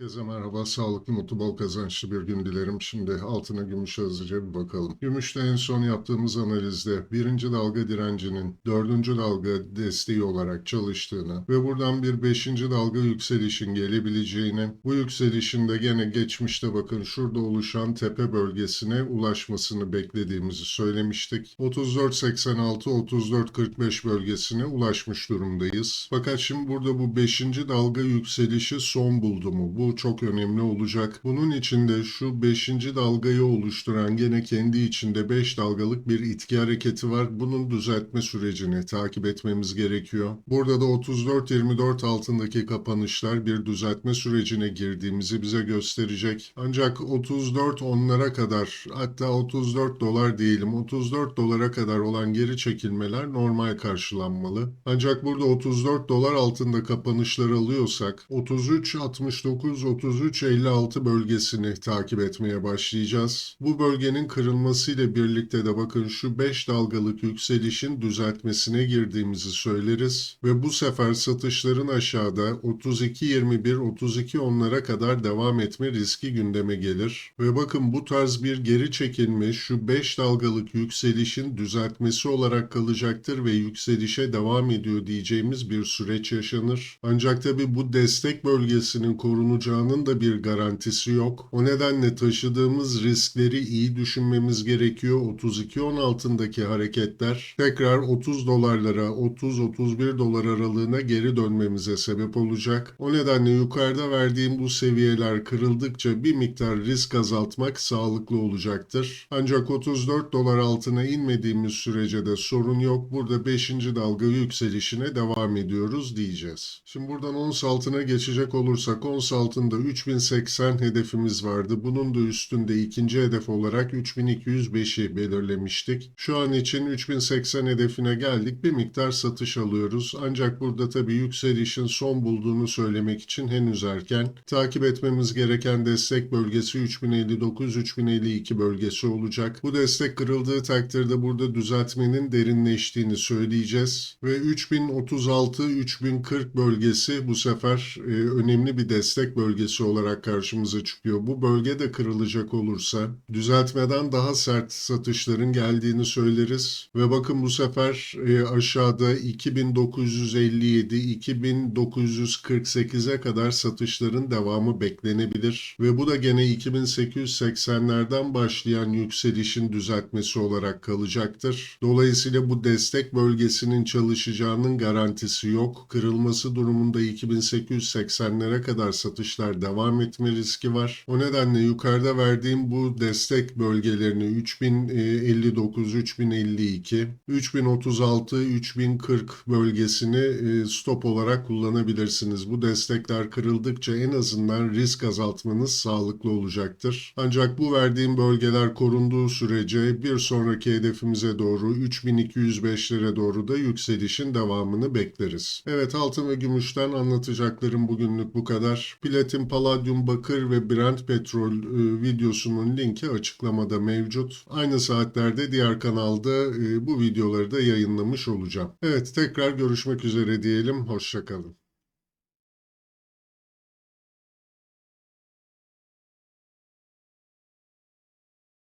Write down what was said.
Herkese merhaba, sağlıklı, mutlu, bol kazançlı bir gün dilerim. Şimdi altına gümüşe hızlıca bir bakalım. Gümüşte en son yaptığımız analizde birinci dalga direncinin dördüncü dalga desteği olarak çalıştığını ve buradan bir beşinci dalga yükselişin gelebileceğini, bu yükselişin de gene geçmişte bakın şurada oluşan tepe bölgesine ulaşmasını beklediğimizi söylemiştik. 34.86-34.45 bölgesine ulaşmış durumdayız. Fakat şimdi burada bu beşinci dalga yükselişi son buldu mu? Bu çok önemli olacak. Bunun içinde şu beşinci dalgayı oluşturan gene kendi içinde 5 dalgalık bir itki hareketi var. Bunun düzeltme sürecini takip etmemiz gerekiyor. Burada da 34.24 altındaki kapanışlar bir düzeltme sürecine girdiğimizi bize gösterecek. Ancak 34 onlara kadar, hatta 34 dolar diyelim, 34 dolara kadar olan geri çekilmeler normal karşılanmalı. Ancak burada 34 dolar altında kapanışlar alıyorsak 33.69-33.56 bölgesini takip etmeye başlayacağız. Bu bölgenin kırılmasıyla birlikte de bakın şu 5 dalgalık yükselişin düzeltmesine girdiğimizi söyleriz ve bu sefer satışların aşağıda 32.21-32.10'lara kadar devam etme riski gündeme gelir. Ve bakın bu tarz bir geri çekilme şu 5 dalgalık yükselişin düzeltmesi olarak kalacaktır ve yükselişe devam ediyor diyeceğimiz bir süreç yaşanır. Ancak tabi bu destek bölgesinin korunacağının da bir garantisi yok. O nedenle taşıdığımız riskleri iyi düşünmemiz gerekiyor. 32.10 altındaki hareketler tekrar 30 dolarlara, 30-31 dolar aralığına geri dönmemize sebep olacak. O nedenle yukarıda verdiğim bu seviyeler kırıldıkça bir miktar risk azaltmak sağlıklı olacaktır. Ancak 34 dolar altına inmediğimiz sürece de sorun yok. Burada 5. dalga yükselişine devam ediyoruz diyeceğiz. Şimdi buradan ons altına geçecek olursak ons altında 3080 hedefimiz vardı. Bunun da üstünde ikinci hedef olarak 3205'i belirlemiştik. Şu an için 3080 hedefine geldik. Bir miktar satış alıyoruz. Ancak burada tabii yükselişin son bulduğunu söylemek için henüz erken. Takip etmemiz gereken destek bölgesi 3059-3052 bölgesi olacak. Bu destek kırıldığı takdirde burada düzeltmenin derinleştiğini söyleyeceğiz. Ve 3036-3040 bölgesi bu sefer önemli bir destek bölgesi olarak karşımıza çıkıyor. Bu bölge de kırılacak olursa düzeltmeden daha sert satışların geldiğini söyleriz. Ve bakın bu sefer aşağıda 2957-2948'e kadar satışların devamı beklenebilir. Ve bu da gene 2880'lerden başlayan yükselişin düzeltmesi olarak kalacaktır. Dolayısıyla bu destek bölgesinin çalışacağının garantisi yok. Kırılması durumunda 2880'lere kadar satışlar devam etme riski var. O nedenle yukarıda verdiğim bu destek bölgelerini 3059, 3052, 3036, 3040 bölgesini stop olarak kullanabilirsiniz. Bu destekler kırıldıkça en azından risk azaltmanız sağlıklı olacaktır. Ancak bu verdiğim bölgeler korunduğu sürece bir sonraki hedefimize doğru 3205'lere doğru da yükselişin devamını bekleriz. Evet, altın ve gümüşten anlatacaklarım bugünlük bu kadar. Platin, paladyum, bakır ve Brent petrol videosunun linki açıklamada mevcut. Aynı saatlerde diğer kanalda bu videoları da yayınlamış olacağım. Evet, tekrar görüşmek üzere diyelim. Hoşça kalın.